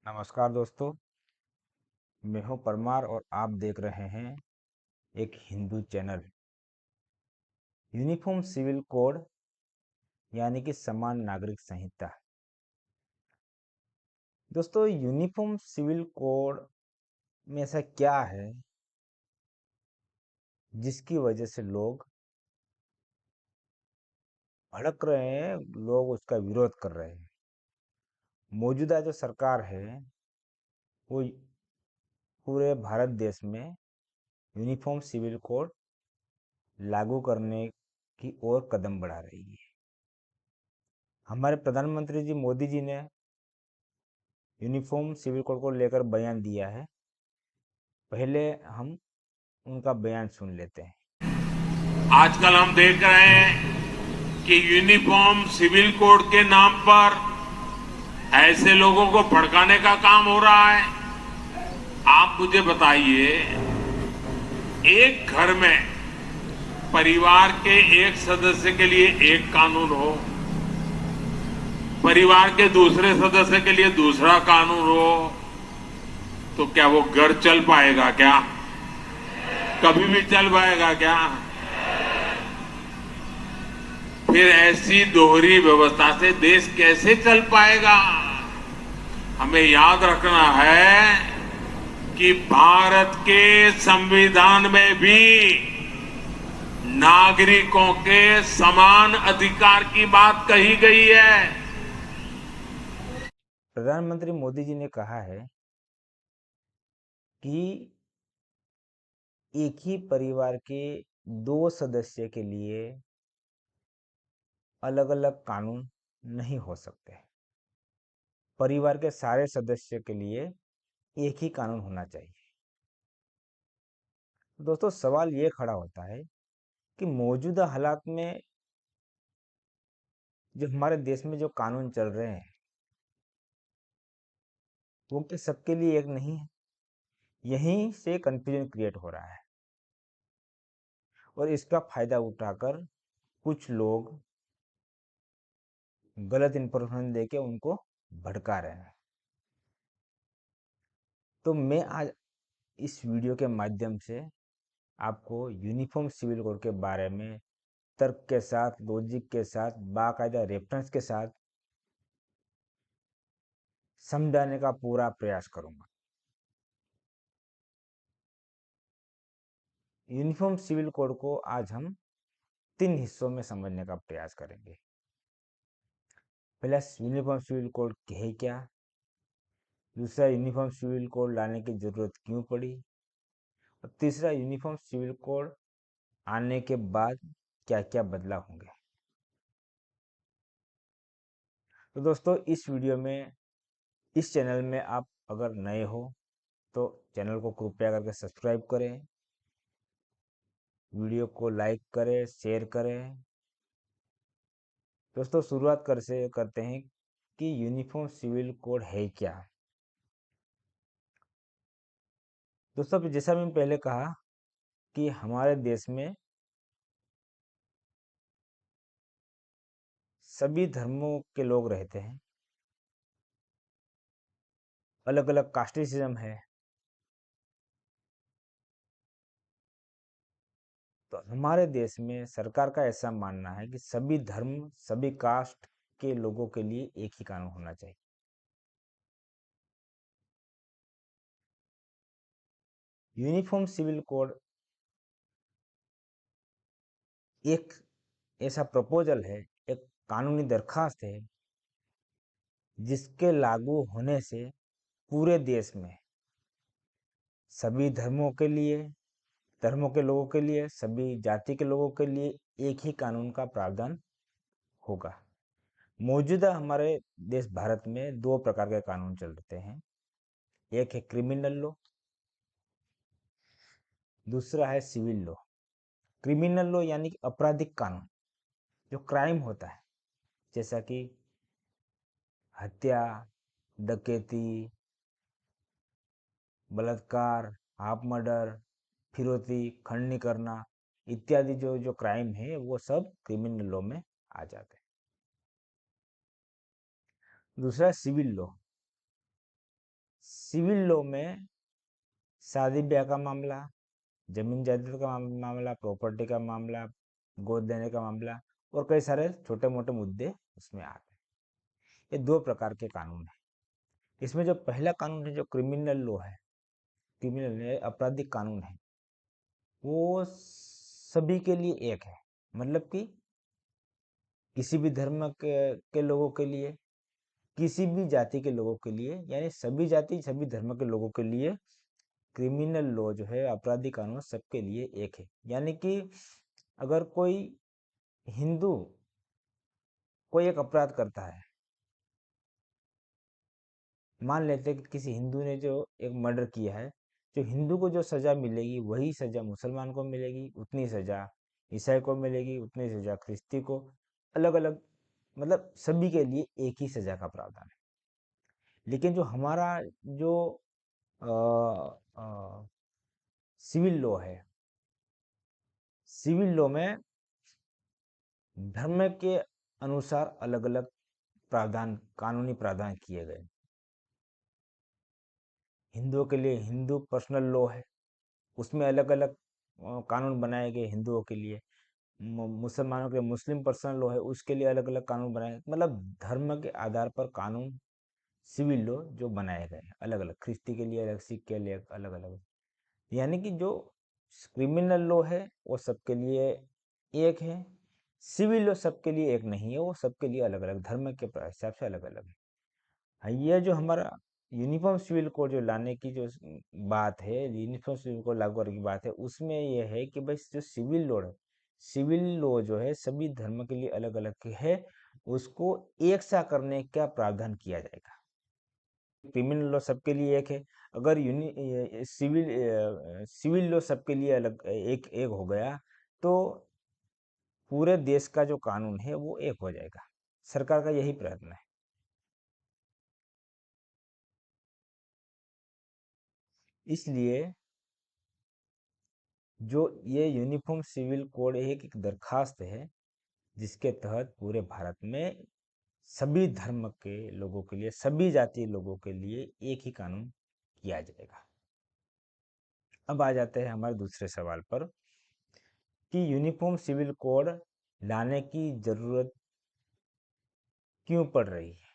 नमस्कार दोस्तों। मैं हूं परमार और आप देख रहे हैं एक हिंदू चैनल। यूनिफॉर्म सिविल कोड यानी कि समान नागरिक संहिता। दोस्तों, यूनिफॉर्म सिविल कोड में ऐसा क्या है जिसकी वजह से लोग भड़क रहे हैं, लोग उसका विरोध कर रहे हैं। मौजूदा जो सरकार है वो पूरे भारत देश में यूनिफॉर्म सिविल कोड लागू करने की ओर कदम बढ़ा रही है। हमारे प्रधानमंत्री जी मोदी जी ने यूनिफॉर्म सिविल कोड को लेकर बयान दिया है। पहले हम उनका बयान सुन लेते हैं। आजकल हम देख रहे हैं कि यूनिफॉर्म सिविल कोड के नाम पर ऐसे लोगों को भड़काने का काम हो रहा है। आप मुझे बताइए, एक घर में परिवार के एक सदस्य के लिए एक कानून हो, परिवार के दूसरे सदस्य के लिए दूसरा कानून हो, तो क्या वो घर चल पाएगा? क्या कभी भी चल पाएगा क्या? फिर ऐसी दोहरी व्यवस्था से देश कैसे चल पाएगा? हमें याद रखना है कि भारत के संविधान में भी नागरिकों के समान अधिकार की बात कही गई है। प्रधानमंत्री मोदी जी ने कहा है कि एक ही परिवार के दो सदस्य के लिए अलग-अलग कानून नहीं हो सकते। परिवार के सारे सदस्य के लिए एक ही कानून होना चाहिए। दोस्तों, सवाल ये खड़ा होता है कि मौजूदा हालात में जो हमारे देश में जो कानून चल रहे हैं वो क्या सबके लिए एक नहीं है? यहीं से कंफ्यूजन क्रिएट हो रहा है और इसका फायदा उठाकर कुछ लोग गलत इन्फॉर्मेशन देके उनको भड़का रहे हैं। तो मैं आज इस वीडियो के माध्यम से आपको यूनिफॉर्म सिविल कोड के बारे में तर्क के साथ, लॉजिक के साथ, बाकायदा रेफरेंस के साथ समझाने का पूरा प्रयास करूंगा। यूनिफॉर्म सिविल कोड को आज हम 3 हिस्सों में समझने का प्रयास करेंगे। पहला, यूनिफॉर्म सिविल कोड है क्या? दूसरा, यूनिफॉर्म सिविल कोड लाने की जरूरत क्यों पड़ी? और तीसरा, यूनिफॉर्म सिविल कोड आने के बाद क्या क्या बदलाव होंगे। तो दोस्तों, इस वीडियो में, इस चैनल में आप अगर नए हो तो चैनल को कृपया करके सब्सक्राइब करें, वीडियो को लाइक करें, शेयर करें। दोस्तों, शुरुआत करते हैं कि यूनिफॉर्म सिविल कोड है क्या। दोस्तों, जैसा मैंने पहले कहा कि हमारे देश में सभी धर्मों के लोग रहते हैं, अलग अलग कास्टिज्म है। तो हमारे देश में सरकार का ऐसा मानना है कि सभी धर्म, सभी कास्ट के लोगों के लिए एक ही कानून होना चाहिए। यूनिफॉर्म सिविल कोड एक ऐसा प्रपोजल है, एक कानूनी दरखास्त है जिसके लागू होने से पूरे देश में सभी धर्मों के लोगों के लिए, सभी जाति के लोगों के लिए एक ही कानून का प्रावधान होगा। मौजूदा हमारे देश भारत में दो प्रकार के कानून चलते हैं। एक है क्रिमिनल लॉ, दूसरा है सिविल लॉ। क्रिमिनल लॉ यानी कि आपराधिक कानून, जो क्राइम होता है, जैसा कि हत्या, डकैती, बलात्कार, हाफ मर्डर, फिरौती, खंडनी करना इत्यादि जो जो क्राइम है वो सब क्रिमिनल लॉ में आ जाते हैं। दूसरा सिविल लॉ। सिविल लॉ में शादी ब्याह का मामला, जमीन जायदाद का मामला, प्रॉपर्टी का मामला, गोद देने का मामला और कई सारे छोटे मोटे मुद्दे उसमें आते हैं। ये दो प्रकार के कानून हैं। इसमें जो पहला कानून है, जो क्रिमिनल लॉ है, क्रिमिनल है, आपराधिक कानून है, वो सभी के लिए एक है। मतलब कि किसी भी धर्म के लोगों के लिए, किसी भी जाति के लोगों के लिए, यानी सभी जाति सभी धर्म के लोगों के लिए क्रिमिनल लॉ जो है, आपराधिक कानून सबके लिए एक है। यानी कि अगर कोई हिंदू कोई एक अपराध करता है, मान लेते हैं कि किसी हिंदू ने जो एक मर्डर किया है, जो हिंदू को जो सजा मिलेगी वही सजा मुसलमान को मिलेगी, उतनी सजा ईसाई को मिलेगी, उतनी सजा ख्रिस्ती को, अलग अलग, मतलब सभी के लिए एक ही सजा का प्रावधान है। लेकिन जो हमारा जो सिविल लॉ है, सिविल लॉ में धर्म के अनुसार अलग अलग प्रावधान, कानूनी प्रावधान किए गए। हिंदुओं के लिए हिंदू पर्सनल लॉ है, उसमें अलग अलग कानून बनाए गए हिंदुओं के लिए। मुसलमानों के मुस्लिम पर्सनल लॉ है, उसके लिए अलग अलग कानून बनाए, मतलब धर्म के आधार पर कानून सिविल लॉ जो बनाए गए हैं अलग अलग, ख्रिस्ती के लिए अलग, सिख के लिए अलग अलग। यानी कि जो क्रिमिनल लॉ है वो सबके लिए एक है, सिविल लॉ सबके लिए एक नहीं है, वो सबके लिए अलग अलग, धर्म के हिसाब से अलग अलग है। हाँ, ये जो हमारा यूनिफॉर्म सिविल कोड जो लाने की जो बात है, यूनिफॉर्म सिविल कोड लागू करने की बात है, उसमें ये है कि भाई जो सिविल लॉ है, सिविल लॉ जो है सभी धर्म के लिए अलग अलग है, उसको एक सा करने का प्रावधान किया जाएगा। क्रिमिनल लॉ सबके लिए एक है, अगर सिविल लॉ सबके लिए अलग एक एक हो गया तो पूरे देश का जो कानून है वो एक हो जाएगा। सरकार का यही प्रयत्न है। इसलिए जो ये यूनिफॉर्म सिविल कोड एक दरखास्त है, जिसके तहत पूरे भारत में सभी धर्म के लोगों के लिए, सभी जातीय लोगों के लिए एक ही कानून किया जाएगा। अब आ जाते हैं हमारे दूसरे सवाल पर कि यूनिफॉर्म सिविल कोड लाने की जरूरत क्यों पड़ रही है।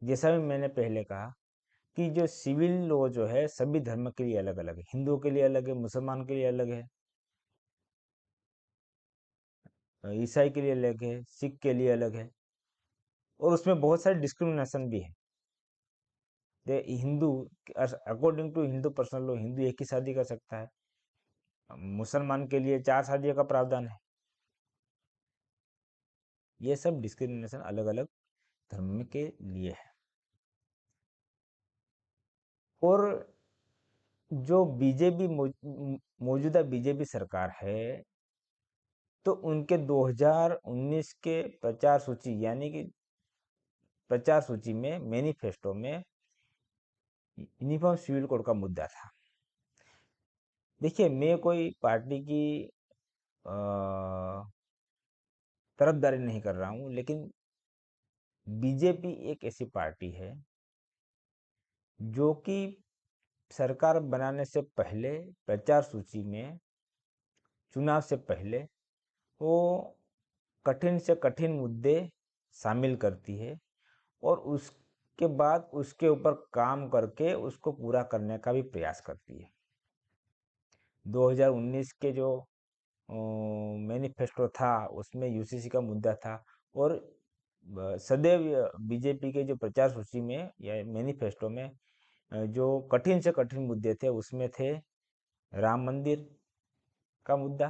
जैसा भी मैंने पहले कहा कि जो सिविल लॉ जो है सभी धर्म के लिए अलग अलग है, हिंदुओं के लिए अलग है, मुसलमान के लिए अलग है, ईसाई के लिए अलग है, सिख के लिए अलग है, और उसमें बहुत सारे डिस्क्रिमिनेशन भी है। Hindu, according to Hindu personal law, Hindu एक ही शादी कर सकता है, मुसलमान के लिए 4 शादियों का प्रावधान है। ये सब डिस्क्रिमिनेशन अलग अलग धर्म के लिए है। और जो बीजेपी मौजूदा बीजेपी सरकार है, तो उनके 2019 के प्रचार सूची, यानी कि प्रचार सूची में, मैनिफेस्टो में यूनिफॉर्म सिविल कोड का मुद्दा था। देखिए, मैं कोई पार्टी की तरफदारी नहीं कर रहा हूं, लेकिन बीजेपी एक ऐसी पार्टी है जो कि सरकार बनाने से पहले प्रचार सूची में, चुनाव से पहले, वो कठिन से कठिन मुद्दे शामिल करती है और उसके बाद उसके ऊपर काम करके उसको पूरा करने का भी प्रयास करती है। 2019 के जो मैनिफेस्टो था उसमें यूसीसी का मुद्दा था, और सदैव बीजेपी के जो प्रचार सूची में या मैनिफेस्टो में जो कठिन से कठिन मुद्दे थे उसमें थे राम मंदिर का मुद्दा,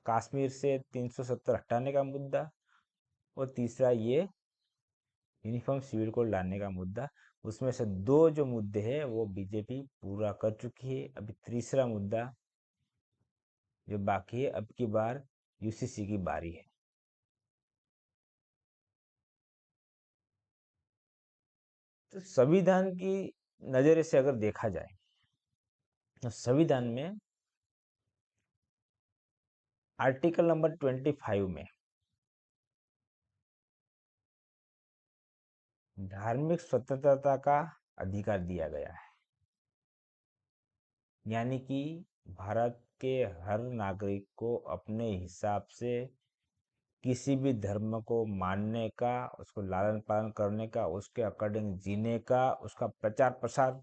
कश्मीर से 370 हटाने का मुद्दा, और तीसरा ये यूनिफॉर्म सिविल कोड लाने का मुद्दा। उसमें से 2 जो मुद्दे हैं वो बीजेपी पूरा कर चुकी है। अभी तीसरा मुद्दा जो बाकी है, अब की बार यूसीसी की बारी है। तो संविधान की नज़रिए से अगर देखा जाए तो संविधान में आर्टिकल नंबर 25 में धार्मिक स्वतंत्रता का अधिकार दिया गया है। यानी कि भारत के हर नागरिक को अपने हिसाब से किसी भी धर्म को मानने का, उसको लालन पालन करने का, उसके अकॉर्डिंग जीने का, उसका प्रचार प्रसार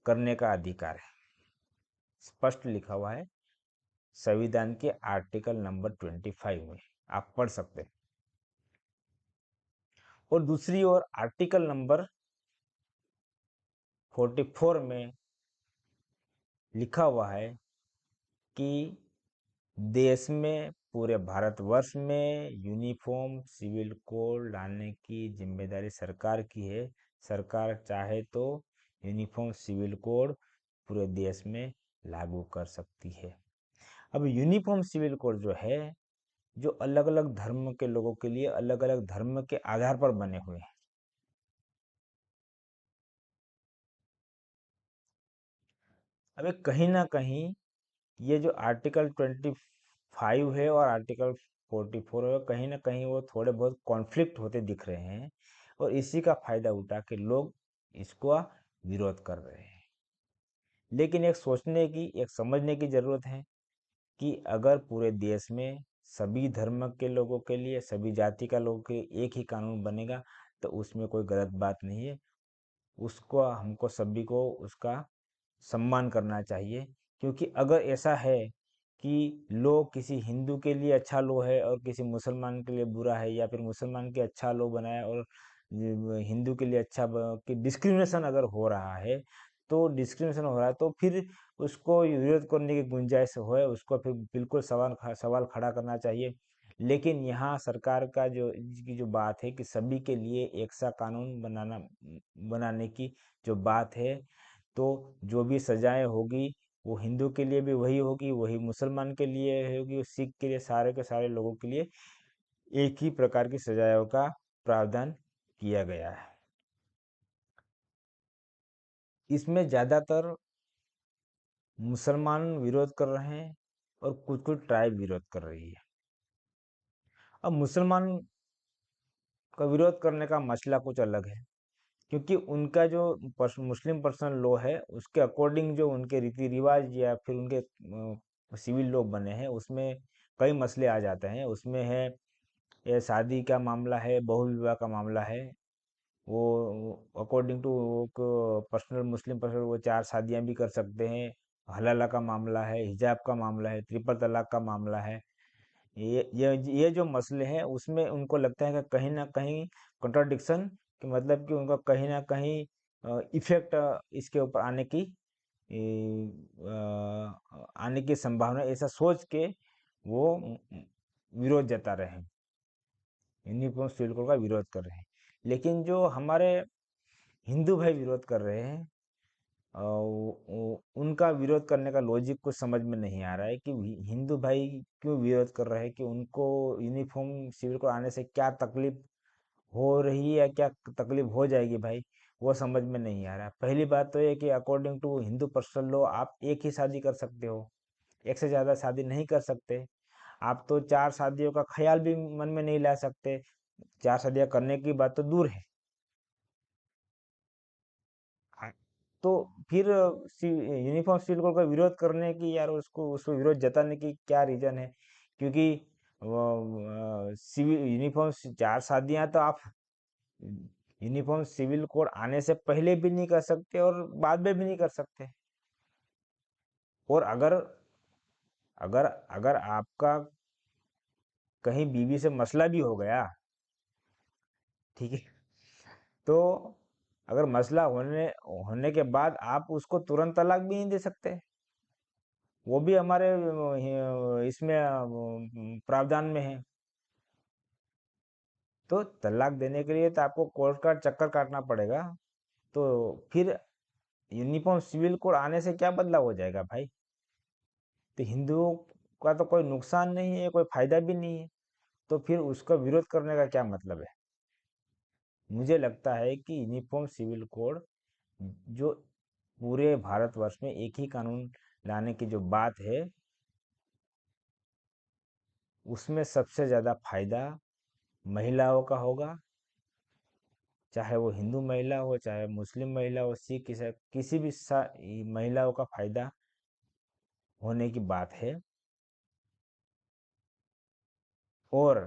करने का अधिकार है। स्पष्ट लिखा हुआ है संविधान के आर्टिकल नंबर 25 में, आप पढ़ सकते हैं। और दूसरी ओर आर्टिकल नंबर 44 में लिखा हुआ है कि देश में, पूरे भारतवर्ष में यूनिफॉर्म सिविल कोड लाने की जिम्मेदारी सरकार की है। सरकार चाहे तो यूनिफॉर्म सिविल कोड पूरे देश में लागू कर सकती है। अब यूनिफॉर्म सिविल कोड जो है, जो अलग अलग धर्म के लोगों के लिए अलग अलग धर्म के आधार पर बने हुए हैं। अब कहीं ना कहीं ये जो आर्टिकल 25 है और आर्टिकल 44 है, कहीं ना कहीं वो थोड़े बहुत कॉन्फ्लिक्ट होते दिख रहे हैं, और इसी का फायदा उठा के लोग इसको विरोध कर रहे हैं। लेकिन एक सोचने की, एक समझने की जरूरत है कि अगर पूरे देश में सभी धर्म के लोगों के लिए, सभी जाति का लोगों के लिए एक ही कानून बनेगा, तो उसमें कोई गलत बात नहीं है। उसको हमको सभी को उसका सम्मान करना चाहिए। क्योंकि अगर ऐसा है कि लॉ किसी हिंदू के लिए अच्छा लॉ है और किसी मुसलमान के लिए बुरा है, या फिर मुसलमान के अच्छा लॉ बनाया और हिंदू के लिए अच्छा कि डिस्क्रिमिनेशन अगर हो रहा है, तो डिस्क्रिमिनेशन हो रहा है, तो फिर उसको विरोध करने की गुंजाइश है, उसको फिर बिल्कुल सवाल खड़ा करना चाहिए। लेकिन यहाँ सरकार का जो की जो बात है कि सभी के लिए एक सा कानून बनाने की जो बात है, तो जो भी सजाएं होगी वो हिंदू के लिए भी वही होगी, वही मुसलमान के लिए होगी, सिख के लिए, सारे के सारे लोगों के लिए एक ही प्रकार की सजाओं का प्रावधान किया गया है। इसमें ज़्यादातर मुसलमान विरोध कर रहे हैं और कुछ कुछ ट्राइब विरोध कर रही है। अब मुसलमान का विरोध करने का मसला कुछ अलग है, क्योंकि उनका जो मुस्लिम पर्सनल लॉ है, उसके अकॉर्डिंग जो उनके रीति रिवाज या फिर उनके सिविल लॉ बने हैं, उसमें कई मसले आ जाते हैं। उसमें है ये शादी का मामला है, बहुविवाह का मामला है। वो according to personal Muslim personal वो 4 शादियां भी कर सकते हैं। हलाला का मामला है, हिजाब का मामला है, ट्रिपल तलाक का मामला है। ये जो मसले हैं, उसमें उनको लगता है कि कहीं ना कहीं कंट्राडिक्शन, कि मतलब कि उनका कहीं ना कहीं इफेक्ट इसके ऊपर आने की संभावना, ऐसा सोच के वो विरोध जता रहे हैं, यूनिफॉर्म सिविल कोड का विरोध कर रहे हैं। लेकिन जो हमारे हिंदू भाई विरोध कर रहे हैं, उनका विरोध करने का लॉजिक कुछ समझ में नहीं आ रहा है कि हिंदू भाई क्यों विरोध कर रहे हैं, कि उनको यूनिफॉर्म सिविल कोड आने से क्या तकलीफ हो रही है या क्या तकलीफ हो जाएगी भाई, वो समझ में नहीं आ रहा। पहली बात तो ये कि according to Hindu personal law आप एक ही शादी कर सकते हो, एक से ज़्यादा शादी नहीं कर सकते। आप तो 4 शादियों का ख्याल भी मन में नहीं ला सकते, 4 शादियाँ करने की बात तो दूर है। हाँ, तो फिर यूनिफॉर्म सिविल कोड का विरोध करने की, यार उसको उसको विरोध जताने की क्या रीजन है? क्योंकि सिविल यूनिफॉर्म 4 शादियां तो आप यूनिफॉर्म सिविल कोड आने से पहले भी नहीं कर सकते और बाद में भी नहीं कर सकते। और अगर अगर अगर आपका कहीं बीवी से मसला भी हो गया, ठीक है, तो अगर मसला होने होने के बाद आप उसको तुरंत तलाक भी नहीं दे सकते। वो भी हमारे इसमें प्रावधान में है। तो तलाक देने के लिए तो आपको कोर्ट का चक्कर काटना पड़ेगा। तो फिर यूनिफॉर्म सिविल कोड आने से क्या बदलाव हो जाएगा भाई? तो हिंदुओं का तो कोई नुकसान नहीं है, कोई फायदा भी नहीं है। तो फिर उसका विरोध करने का क्या मतलब है? मुझे लगता है कि यूनिफॉर्म सिविल कोड जो पूरे भारतवर्ष में एक ही कानून लाने की जो बात है, उसमें सबसे ज़्यादा फायदा महिलाओं का होगा, चाहे वो हिंदू महिला हो, चाहे मुस्लिम महिला हो, सिख ईसाई, किसी भी महिलाओं का फायदा होने की बात है। और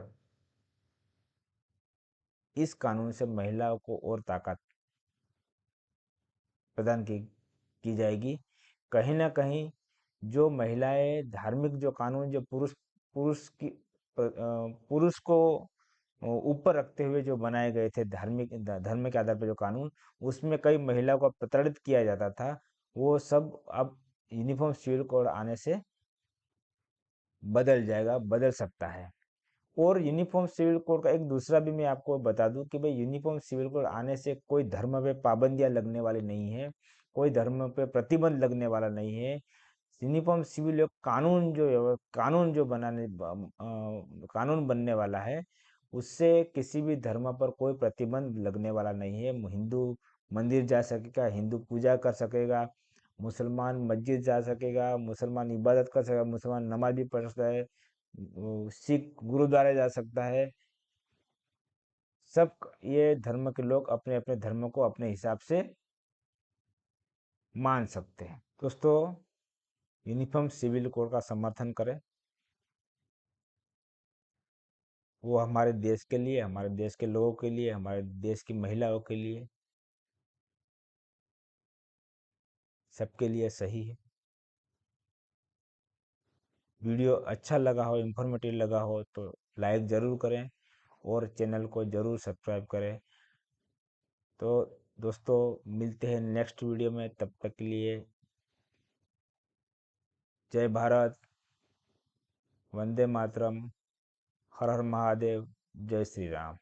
इस कानून से महिलाओं को और ताकत प्रदान की जाएगी। कहीं ना कहीं जो महिलाएं धार्मिक जो कानून जो पुरुष की पुरुष को ऊपर रखते हुए जो बनाए गए थे धर्म के आधार पर जो कानून, उसमें कई महिलाओं को प्रताड़ित किया जाता था, वो सब अब यूनिफॉर्म सिविल कोड आने से बदल जाएगा, बदल सकता है। और यूनिफॉर्म सिविल कोड का एक दूसरा भी मैं आपको बता दूं कि भाई यूनिफॉर्म सिविल कोड आने से कोई धर्म पे पाबंदियां लगने वाली नहीं है, कोई धर्म पे प्रतिबंध लगने वाला नहीं है। यूनिफॉर्म सिविल एक कानून जो कानून बनने वाला है, उससे किसी भी धर्म पर कोई प्रतिबंध लगने वाला नहीं है। हिंदू मंदिर जा सकेगा, हिंदू पूजा कर सकेगा, मुसलमान मस्जिद जा सकेगा, मुसलमान इबादत कर सकेगा, मुसलमान नमाज भी पढ़ सकता है, सिख गुरुद्वारे जा सकता है। सब ये धर्म के लोग अपने अपने धर्म को अपने हिसाब से मान सकते हैं। दोस्तों, यूनिफॉर्म सिविल कोड का समर्थन करें। वो हमारे देश के लिए, हमारे देश के लोगों के लिए, हमारे देश की महिलाओं के लिए, सबके लिए सही है। वीडियो अच्छा लगा हो, इन्फॉर्मेटिव लगा हो तो लाइक ज़रूर करें और चैनल को ज़रूर सब्सक्राइब करें। तो दोस्तों, मिलते हैं नेक्स्ट वीडियो में, तब तक के लिए जय भारत, वंदे मातरम, हर हर महादेव, जय श्री राम।